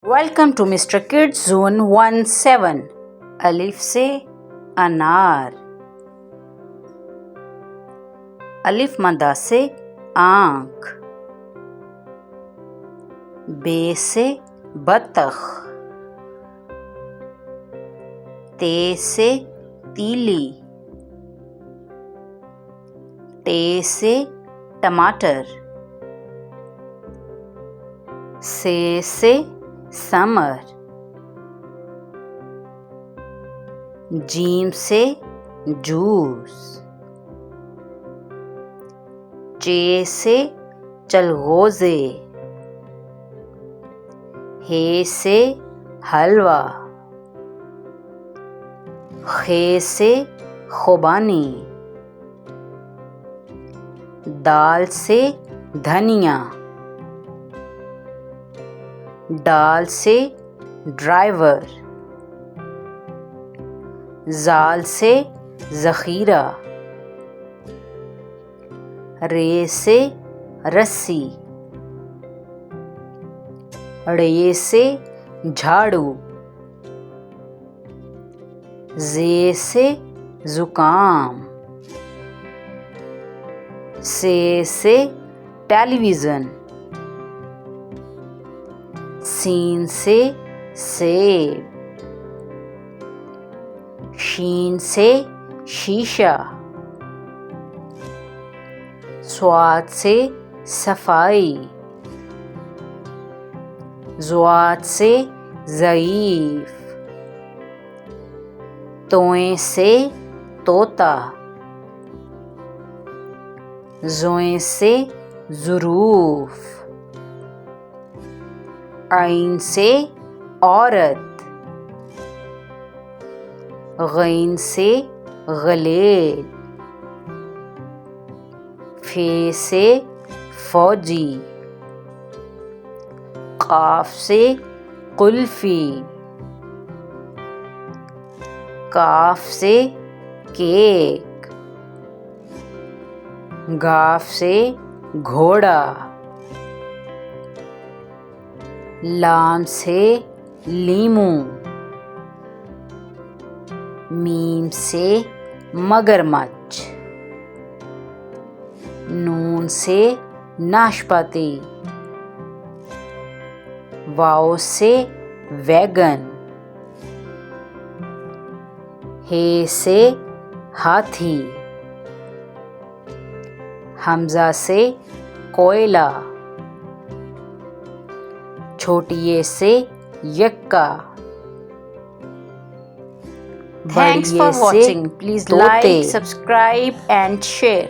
Welcome to mister kids zone 17। अलिफ से अनार, अलिफ मदा से आँख, बे से बतख, ते से तीली, टे से टमाटर, से समर, जीम से जूस, चे से चलगोज़े, हे से हलवा, खे से खुबानी, दाल से धनिया, डाल से ड्राइवर, जाल से ज़ख़ीरा, रे से रस्सी, ड़े से झाड़ू, जे से ज़ुकाम, से टेलीविज़न, सीन से सेब, शीन से शीशा, स्वाद से सफाई, ज़्वाद से ज़ईफ़, तोए से तोता, ज़ोए से ज़ुरूफ़, आइन से औरत, गैन से गलेल, फे से फौजी, काफ से कुल्फ़ी, काफ से केक, गाफ से घोड़ा, लाम से लीमू, मीम से मगरमच्छ, नून से नाशपाती, वाओ से वैगन, हे से हाथी, हमजा से कोयला, छोटी ये से यक्का, Thanks for watching. Please like, subscribe and share.